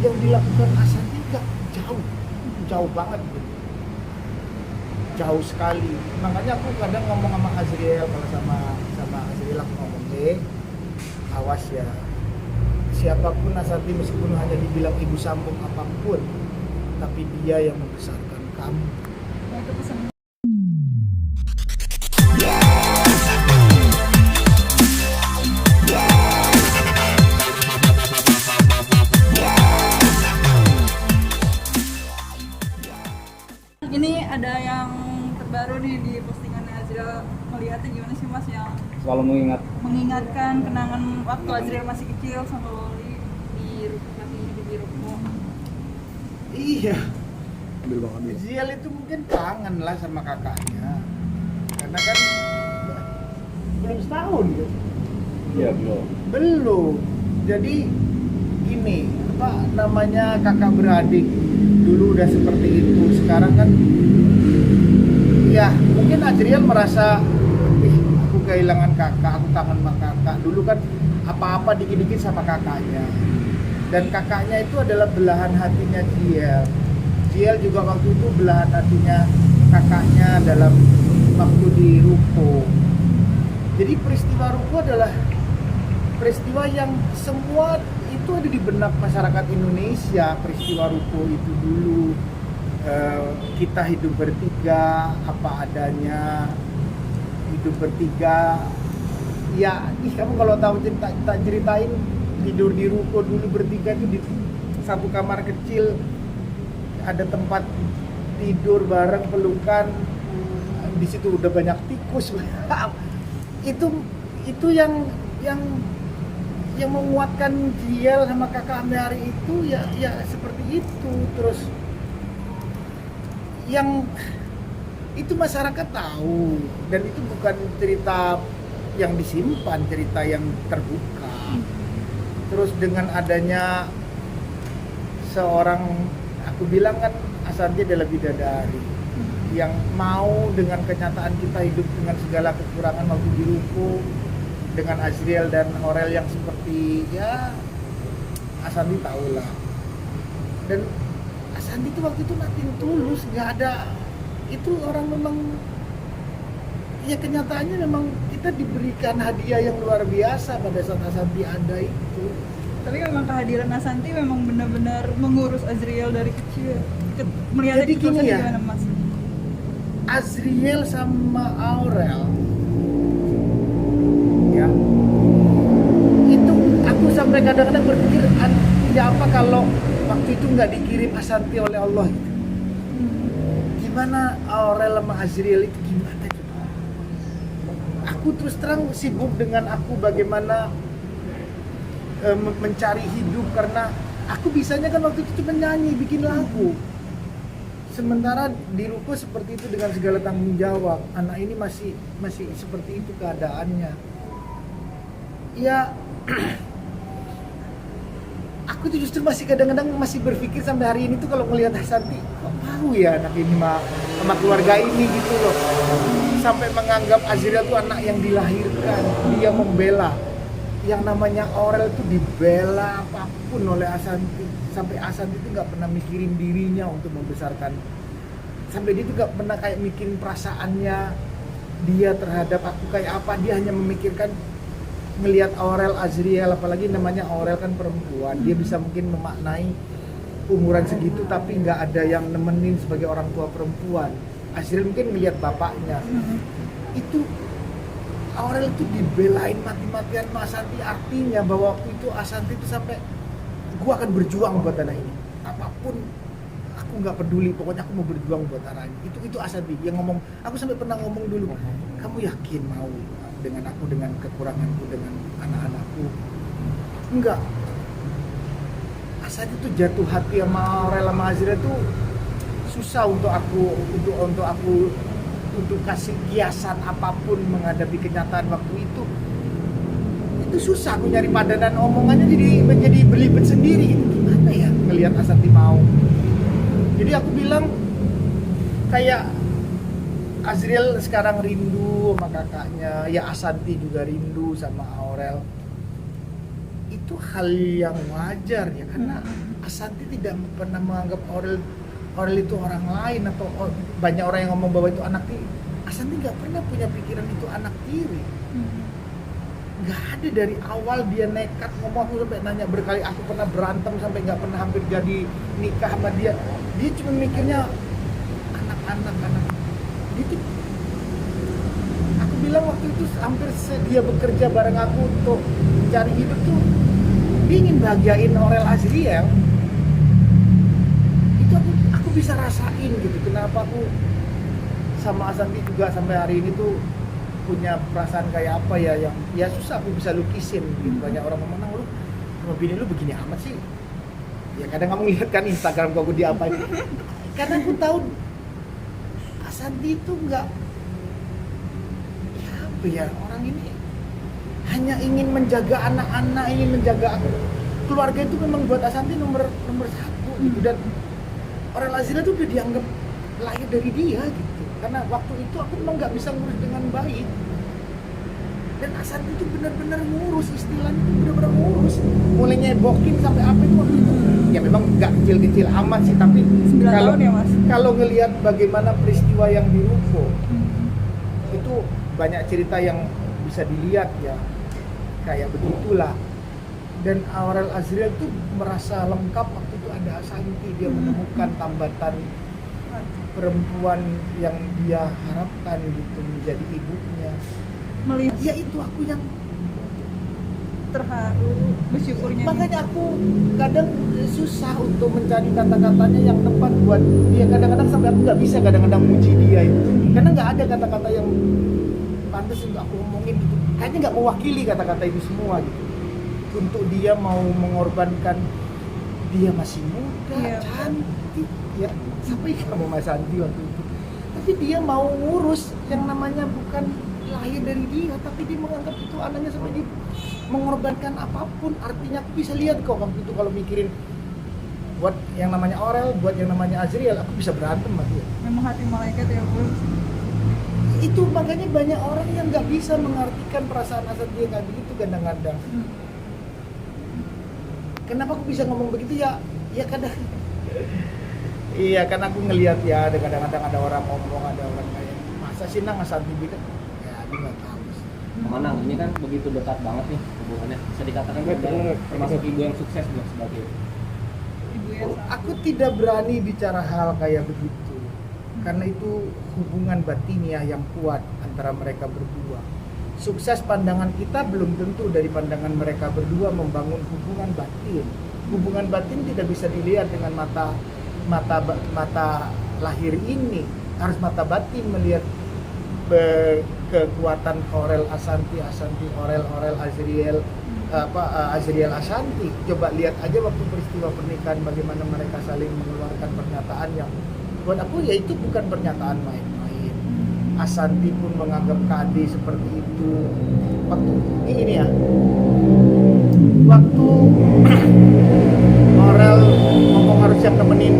yang dilakukan Ashanti jauh banget gitu. Jauh sekali. Makanya aku kadang ngomong sama Azriel, kalau sama Azriel aku ngomong, awas ya, siapapun Ashanti meskipun hanya dibilang ibu sambung apapun, tapi dia yang membesarkan kamu. Nah, itu pesan. Ini ada yang terbaru nih di postingan Azriel, melihatnya gimana sih Mas, yang Selalu mengingatkan kenangan waktu Azriel masih kecil sama Loli di masih hidup di Ruko. Iya, ambil banget dulu. Ziel itu mungkin kangen lah sama kakaknya, karena kan belum setahun gitu. Iya, belum. Belum. Jadi gini, apa namanya, kakak beradik dulu udah seperti itu. Sekarang kan ya mungkin Azriel merasa aku kehilangan kakak, aku kangen sama kakak. Dulu kan apa-apa dikit-dikit sama kakaknya. Dan kakaknya itu adalah belahan hatinya Ziel. Ziel juga waktu itu belahan hatinya kakaknya dalam waktu di Ruko. Jadi peristiwa Ruko adalah peristiwa yang semua itu ada di benak masyarakat Indonesia. Peristiwa Ruko itu dulu, kita hidup bertiga apa adanya, hidup bertiga. Ya, kamu kalau tahu tak ceritain tidur di Ruko dulu bertiga itu di satu kamar kecil, ada tempat tidur bareng, pelukan. Di situ udah banyak tikus. itu yang menguatkan Ziel sama kakak Amari itu ya seperti itu. Terus yang itu masyarakat tahu, dan itu bukan cerita yang disimpan, cerita yang terbuka. Terus dengan adanya seorang, aku bilang kan Ashanti adalah bidadari yang mau dengan kenyataan kita hidup dengan segala kekurangan waktu di Ruko, dengan Azriel dan Aurel yang seperti ya Ashanti tahulah. Dan Ashanti itu waktu itu nothing tulus, nggak ada itu orang, memang ya kenyataannya memang kita diberikan hadiah yang luar biasa pada saat Ashanti ada itu. Tapi memang kehadiran Ashanti memang benar-benar mengurus Azriel dari kecil. Melihatnya Jadi itu gini ya, gimana Mas? Azriel sama Aurel ya, itu aku sampai kadang-kadang berpikir tidak apa kalau waktu itu nggak dikirim Ashanti oleh Allah gitu. Gimana Aurel sama Azriel itu gimana coba? Aku terus terang sibuk dengan aku bagaimana mencari hidup, karena aku bisanya kan waktu itu cuma nyanyi, bikin lagu. Sementara di Ruko seperti itu dengan segala tanggung jawab. Anak ini masih seperti itu keadaannya. Ya, aku tuh justru masih kadang-kadang masih berpikir sampai hari ini tuh kalau melihat Ashanti, kok mau ya anak ini sama keluarga ini gitu loh. Sampai menganggap Azriel tuh anak yang dilahirkan, dia membela. Yang namanya Aurel tuh dibela apapun oleh Ashanti. Sampai Ashanti tuh nggak pernah mikirin dirinya untuk membesarkan. Sampai dia tuh nggak pernah kayak mikirin perasaannya dia terhadap aku kayak apa. Dia hanya memikirkan ngelihat Aurel, Azriel, apalagi namanya Aurel kan perempuan. Dia bisa mungkin memaknai umuran segitu tapi nggak ada yang nemenin sebagai orang tua perempuan. Azriel mungkin melihat bapaknya. Itu Aurel itu dibelain mati-matian sama Ashanti, artinya bahwa waktu itu Ashanti itu sampai gua akan berjuang buat anak ini, apapun aku nggak peduli, pokoknya aku mau berjuang buat anak ini. Itu Ashanti yang ngomong. Aku sampai pernah ngomong dulu, kamu yakin mau dengan aku, dengan kekuranganku, dengan anak-anakku? Enggak. Ashanti itu jatuh hati sama Aurel sama Azriel itu susah untuk kasih kiasan apapun menghadapi kenyataan waktu itu. Itu susah, aku nyari padanan omongannya menjadi belibet sendiri. Gimana ya ngelihat Ashanti mau? Jadi aku bilang kayak Azriel sekarang rindu sama kakaknya, ya Ashanti juga rindu sama Aurel. Itu hal yang wajar ya, karena Asanti tidak pernah menganggap Aurel itu orang lain atau banyak orang yang ngomong bahwa itu anak tiri. Asanti nggak pernah punya pikiran itu anak tiri. Nggak ada dari awal dia nekat ngomong. Aku sampai nanya berkali, aku pernah berantem sampai nggak pernah hampir jadi nikah sama dia. Dia cuma mikirnya anak. Itu aku bilang waktu itu hampir dia bekerja bareng aku untuk mencari hidup tuh, dia ingin bahagiain Aurel Azriel. Itu aku bisa rasain gitu. Kenapa aku sama Asanti juga sampai hari ini tuh punya perasaan kayak apa ya, yang ya susah aku bisa lukisin gitu. Banyak orang ngomong, lu sama bini lu begini amat sih. Ya kadang kamu lihat kan Instagram aku diapain. Karena aku tahu Asanti itu enggak, ya apa ya, orang ini hanya ingin menjaga anak-anak, ingin menjaga keluarga. Itu memang buat Asanti nomor satu gitu. Dan Aurel Azriel itu udah dianggap lahir dari dia gitu. Karena waktu itu aku memang nggak bisa ngurus dengan baik. Dan Asanti itu benar-benar ngurus, istilahnya itu benar-benar ngurus. Mulai nyebokin sampai apa itu waktu itu. Ya memang nggak kecil-kecil amat sih, tapi 9 tahun ya, Mas? Kalau ngelihat bagaimana peristiwa yang di Ruko, itu banyak cerita yang bisa dilihat ya. Kayak begitulah. Dan Aurel Azriel itu merasa lengkap waktu itu ada Asanti. Dia menemukan tambatan perempuan yang dia harapkan gitu menjadi ibunya. Melihat Ya itu aku yang terharu, bersyukurnya. makanya aku kadang susah untuk mencari kata-katanya yang tepat buat dia. Kadang-kadang sampai aku nggak bisa kadang-kadang muji dia itu, karena nggak ada kata-kata yang pantas untuk aku ngomongin gitu. Kayaknya nggak mewakili kata-kata itu semua gitu. Untuk dia mau mengorbankan, dia masih muda, Iya. cantik ya, sampai kamu Mas Andi waktu itu. Tapi dia mau ngurus yang namanya bukan lahir dari dia, tapi dia menganggap itu anaknya sampai dia mengorbankan apapun. Artinya aku bisa lihat kok waktu itu kalau mikirin buat yang namanya Aurel, buat yang namanya Azriel, aku bisa berantem sama dia. Memang hati malaikat ya, Bro. Itu makanya banyak orang yang nggak bisa mengartikan perasaan Asanti kayak begitu kadang-kadang. Kenapa aku bisa ngomong begitu ya? Ya kadang iya, karena aku ngelihat ya, ada kadang-kadang ada orang ngomong, ada orang kayak masa sih nang Asanti bikin, ya dia nggak tahu sih. Manang, ini kan begitu dekat banget nih hubungannya. Bisa dikatakan Betul. termasuk ibu yang sukses belum sebagai Ibu ya. Aku tidak berani bicara hal kayak begitu, karena itu hubungan batiniah yang kuat antara mereka berdua. Sukses pandangan kita belum tentu dari pandangan mereka berdua membangun hubungan batin. Hubungan batin tidak bisa dilihat dengan mata lahir ini, harus mata batin melihat kekuatan Aurel Asanti Aurel Azriel, Azriel Asanti. Coba lihat aja waktu peristiwa pernikahan bagaimana mereka saling mengeluarkan pernyataan yang buat aku ya itu bukan pernyataan main-main. Asanti pun menganggap Kade seperti itu. Waktu ini ya, waktu Aurel ngomong harus siap nemenin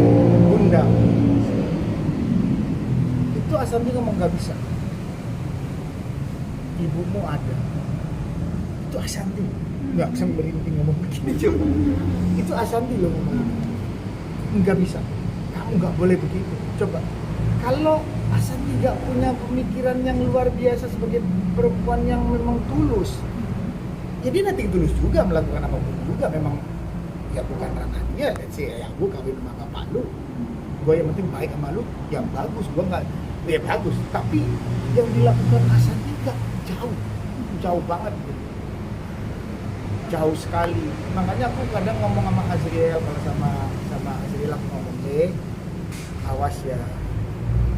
Bunda, itu Asanti ngomong gak bisa, ibumu ada. Itu Asanti nggak bisa berhenti ngomong begini coba. Itu Asanti loh ngomong, nggak bisa, kamu nggak boleh begitu. Coba kalau Asanti nggak punya pemikiran yang luar biasa sebagai perempuan yang memang tulus, jadi nanti tulus juga melakukan apapun juga. Memang ya bukan ranah dia, sih ya gue kawin sama bapak lu, gue yang penting baik sama lu, yang bagus, gue nggak, ya bagus. Tapi yang dilakukan Asanti nggak jauh banget gitu. Jauh sekali. Makanya aku kadang ngomong sama Azriel, kalau sama Azriel aku ngomong, awas ya,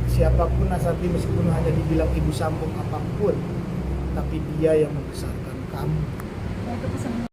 siapapun Asanti meskipun hanya dibilang ibu sambung apapun, tapi dia yang membesarkan kamu. Nah, itu pesan